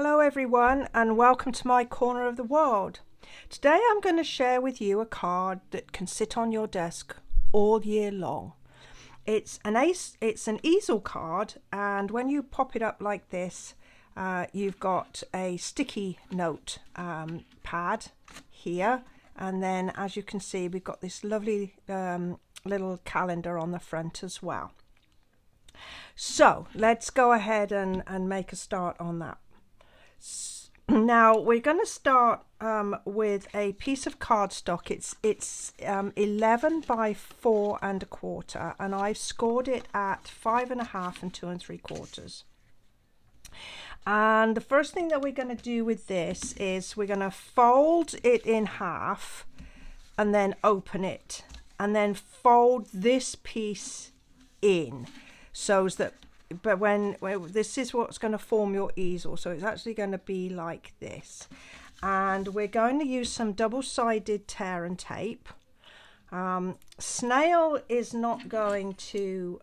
Hello everyone and welcome to my corner of the world. Today I'm going to share with you a card that can sit on your desk all year long. It's an easel card, and when you pop it up like this, you've got a sticky note pad here, and then as you can see we've got this lovely little calendar on the front as well. So let's go ahead and make a start on that. Now we're going to start with a piece of cardstock. It's 11 by 4 1/4, and I've scored it at 5.5 and 2 3/4. And the first thing that we're going to do with this is we're going to fold it in half and then open it, and then fold this piece in so that, but when this is what's going to form your easel, so it's actually going to be like this. And we're going to use some double-sided tear and tape. Snail is not going to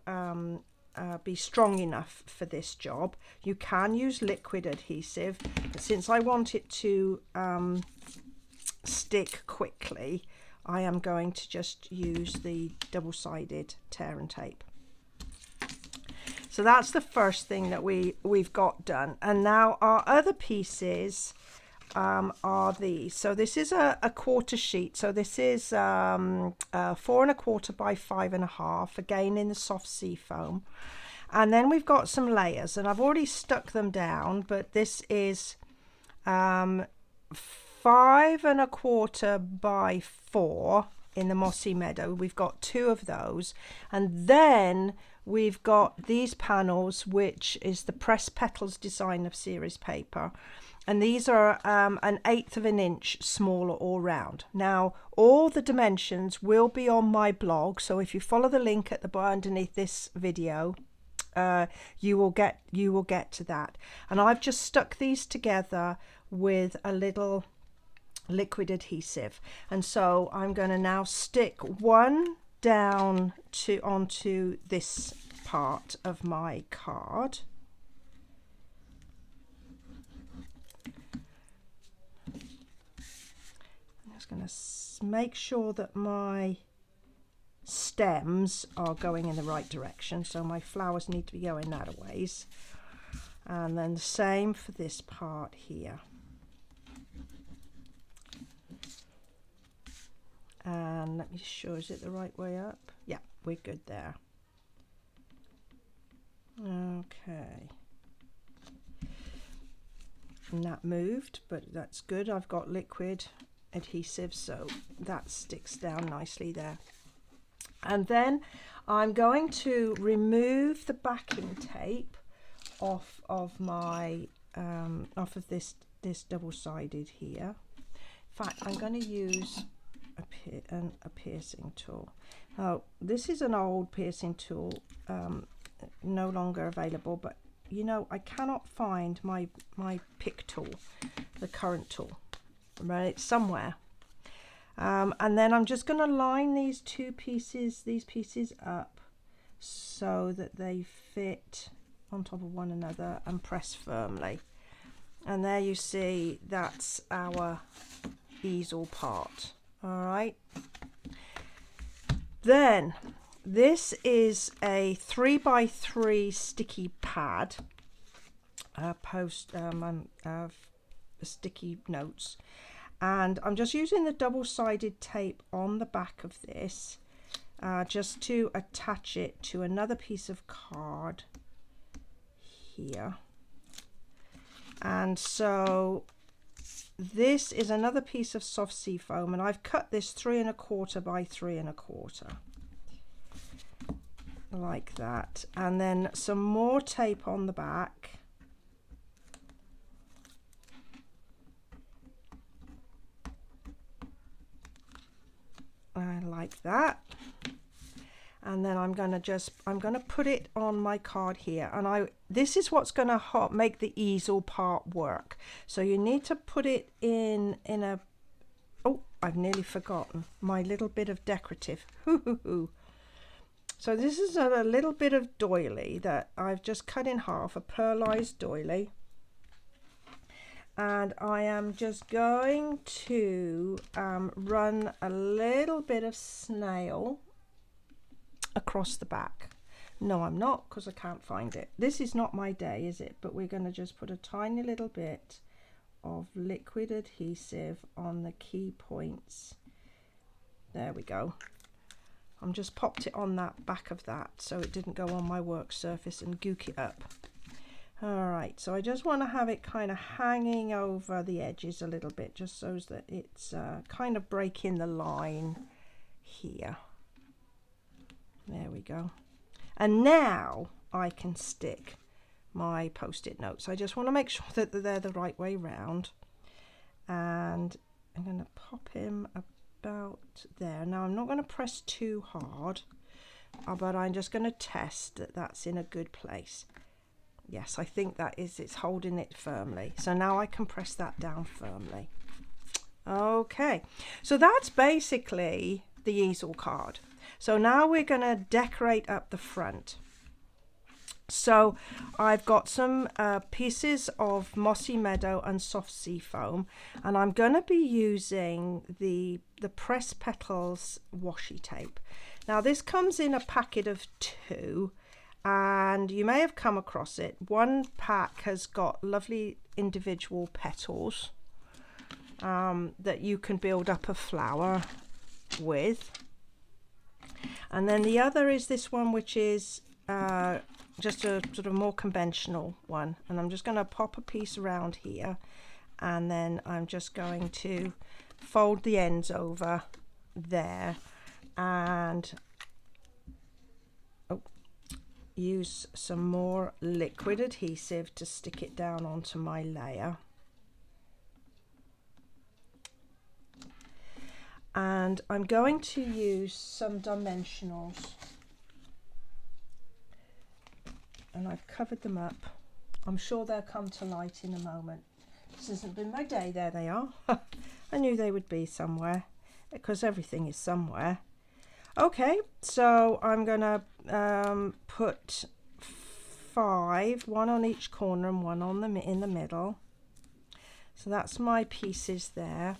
be strong enough for this job. You can use liquid adhesive, but since I want it to stick quickly, I am going to just use the double-sided tear and tape. So that's the first thing that we've got done. And now our other pieces are these. So this is a quarter sheet. So this is 4 1/4 by 5.5, again in the soft sea foam. And then we've got some layers, and I've already stuck them down, but this is 5 1/4 by 4 in the mossy meadow. We've got 2 of those, and then we've got these panels, which is the Press Petals design of series paper, and these are 1/8 of an inch smaller all round. Now all the dimensions will be on my blog, so if you follow the link at the bar underneath this video, you will get to that. And I've just stuck these together with a little liquid adhesive, and so I'm going to now stick one down onto this part of my card. I'm just going to make sure that my stems are going in the right direction, so my flowers need to be going that a ways, and then the same for this part here. And let me show, is it the right way up? Yeah, we're good there. Okay. And that moved, but that's good. I've got liquid adhesive, so that sticks down nicely there. And then I'm going to remove the backing tape off of my off of this double-sided here. In fact, I'm going to use a piercing tool. Now this is an old piercing tool, no longer available, but you know, I cannot find my pick tool, the current tool, right? It's somewhere. And then I'm just going to line these pieces up so that they fit on top of one another and press firmly. And there you see, that's our easel part. All right, then this is a 3 by 3 sticky pad, sticky notes, and I'm just using the double-sided tape on the back of this just to attach it to another piece of card here. And so this is another piece of soft sea foam, and I've cut this 3 1/4 by 3 1/4 like that, and then some more tape on the back, like that. And then I'm going to put it on my card here, and this is what's going to make the easel part work. So you need to put it in a, oh, I've nearly forgotten my little bit of decorative. So this is a little bit of doily that I've just cut in half, a pearlized doily. and I am just going to run a little bit of snail across the back. No, I'm not, because I can't find it. This is not my day, is it? But we're going to just put a tiny little bit of liquid adhesive on the key points. There we go. I'm just popped it on that back of that so it didn't go on my work surface and gook it up. All right, so I just want to have it kind of hanging over the edges a little bit, just so that it's kind of breaking the line here. There we go. And now I can stick my post-it notes. I just want to make sure that they're the right way round. And I'm going to pop him about there. Now I'm not going to press too hard, but I'm just going to test that that's in a good place. Yes, I think that is, it's holding it firmly. So now I can press that down firmly. Okay, so that's basically the easel card. So now we're going to decorate up the front. So I've got some pieces of Mossy Meadow and Soft Sea Foam, and I'm going to be using the Press Petals washi tape. Now this comes in a packet of 2. And you may have come across it. One pack has got lovely individual petals that you can build up a flower with. And then the other is this one, which is just a sort of more conventional one. And I'm just going to pop a piece around here. And then I'm just going to fold the ends over there and use some more liquid adhesive to stick it down onto my layer. And I'm going to use some dimensionals, and I've covered them up. I'm sure they'll come to light in a moment. This hasn't been my day. There they are. I knew they would be somewhere, because everything is somewhere. Okay, so I'm gonna put 5, one on each corner and one on in the middle. So that's my pieces there.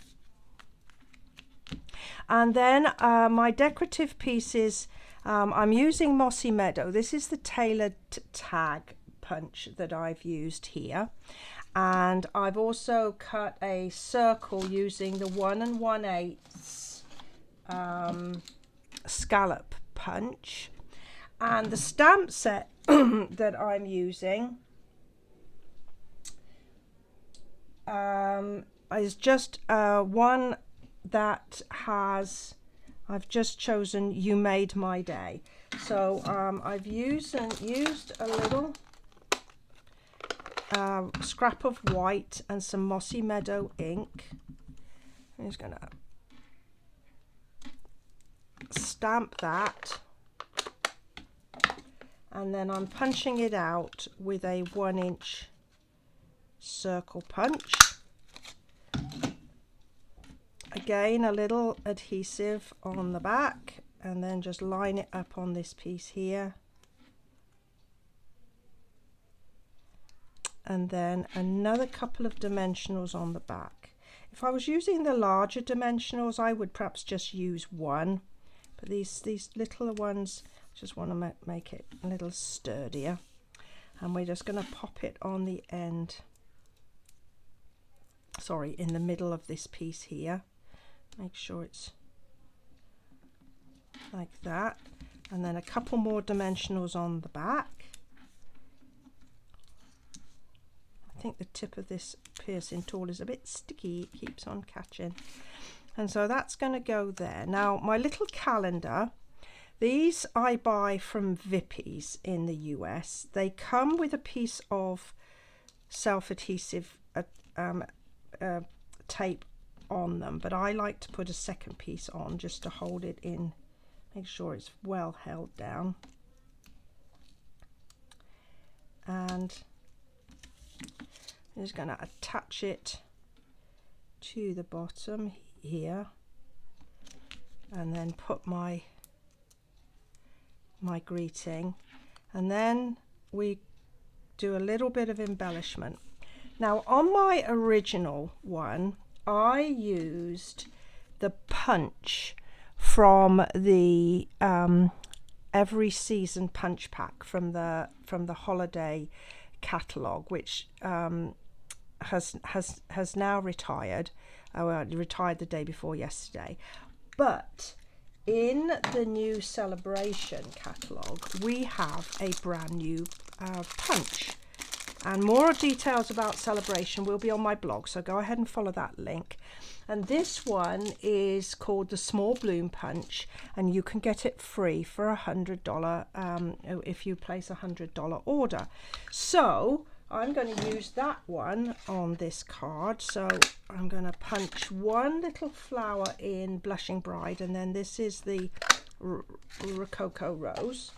And then my decorative pieces, I'm using Mossy Meadow. This is the tailored tag punch that I've used here. And I've also cut a circle using the 1 1/8 scallop punch, and the stamp set that I'm using is just one that has, I've just chosen You Made My Day. So I've used a little scrap of white and some Mossy Meadow ink. I'm just gonna stamp that, and then I'm punching it out with a 1-inch circle punch. Again, a little adhesive on the back, and then just line it up on this piece here, and then another couple of dimensionals on the back. If I was using the larger dimensionals, I would perhaps just use 1. But these little ones, just want to make it a little sturdier. And we're just going to pop it on the end, sorry, in the middle of this piece here. Make sure it's like that. And then a couple more dimensionals on the back. I think the tip of this piercing tool is a bit sticky, it keeps on catching. And so that's going to go there. Now my little calendar, these I buy from Vippies in the US. They come with a piece of self-adhesive tape on them, but I like to put a second piece on just to hold it in, make sure it's well held down. And I'm just going to attach it to the bottom here, and then put my greeting, and then we do a little bit of embellishment. Now on my original one, I used the punch from the every season punch pack from the holiday catalogue, which has now retired. Retired the day before yesterday. But in the new celebration catalogue, we have a brand new punch. And more details about celebration will be on my blog, so go ahead and follow that link. And this one is called the Small Bloom Punch, and you can get it free for $100 if you place a $100 order. So I'm going to use that one on this card. So I'm going to punch one little flower in Blushing Bride, and then this is the Rococo Rose.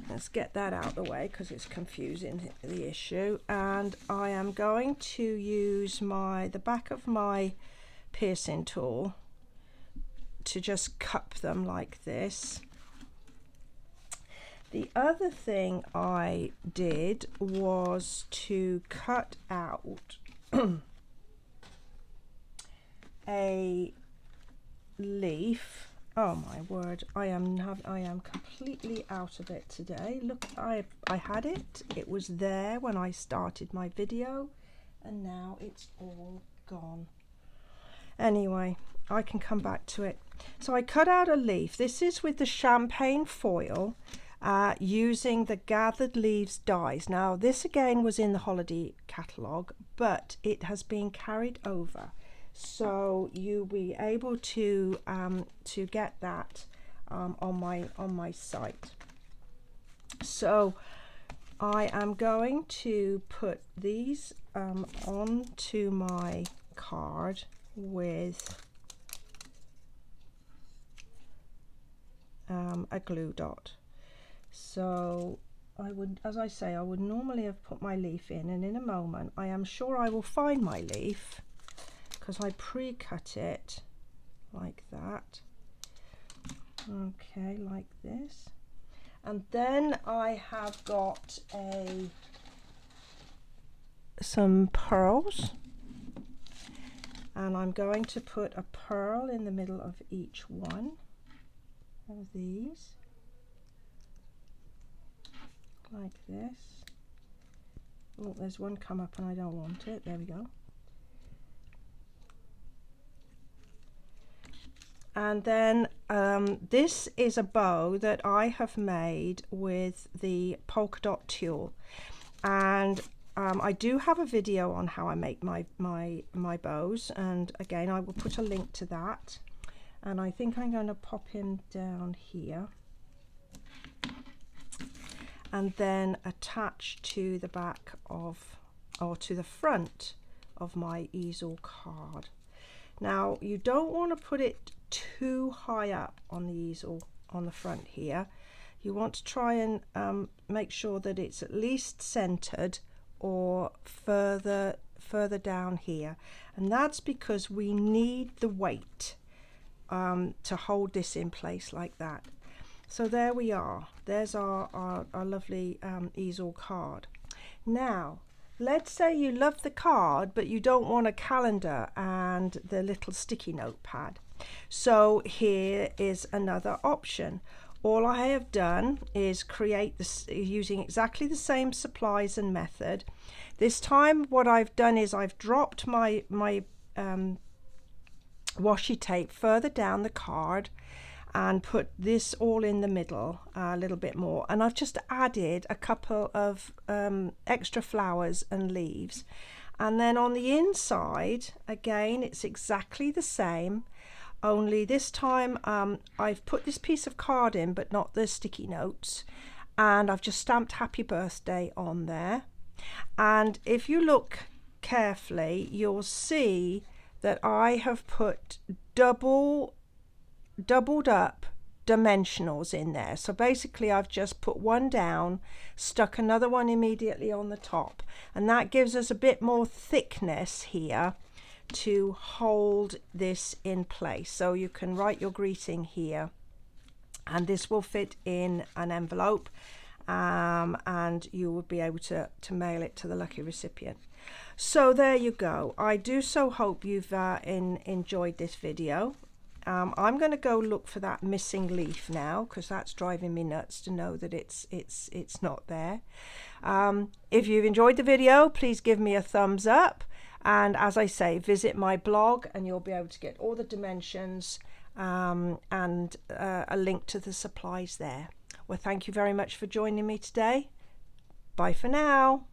Let's get that out of the way because it's confusing the issue. And I am going to use the back of my piercing tool to just cup them like this. The other thing I did was to cut out a leaf. Oh my word, I am completely out of it today. Look, I had it. It was there when I started my video, and now it's all gone. Anyway, I can come back to it. So I cut out a leaf. This is with the champagne foil, using the Gathered Leaves dies. Now this again was in the holiday catalogue, but it has been carried over. So you'll be able to get that on my site. So I am going to put these onto my card with a glue dot. So I would, as I say, I would normally have put my leaf in, and in a moment I am sure I will find my leaf, because I pre-cut it like that. Okay, like this. And then I have got some pearls, and I'm going to put a pearl in the middle of each one of these, like this. Oh, there's one come up and I don't want it. There we go. And then this is a bow that I have made with the polka dot tulle, and I do have a video on how I make my bows, and again I will put a link to that. And I think I'm going to pop him down here and then attach to the back of, or to the front of, my easel card. Now you don't want to put it too high up on the easel on the front here. You want to try and make sure that it's at least centered or further down here, and that's because we need the weight to hold this in place like that. So there we are. There's our lovely easel card. Now let's say you love the card but you don't want a calendar and the little sticky note pad. So here is another option. All I have done is create this using exactly the same supplies and method. This time what I've done is I've dropped my washi tape further down the card and put this all in the middle a little bit more, and I've just added a couple of extra flowers and leaves. And then on the inside again it's exactly the same, only this time I've put this piece of card in but not the sticky notes, and I've just stamped happy birthday on there. And if you look carefully you'll see that I have put doubled up dimensionals in there. So basically I've just put one down, stuck another one immediately on the top, and that gives us a bit more thickness here to hold this in place. So you can write your greeting here, and this will fit in an envelope, and you will be able to mail it to the lucky recipient. So there you go. I do so hope you've enjoyed this video. I'm going to go look for that missing leaf now, because that's driving me nuts to know that it's not there. If you've enjoyed the video, please give me a thumbs up, and as I say, visit my blog and you'll be able to get all the dimensions and a link to the supplies there. Well, thank you very much for joining me today. Bye for now.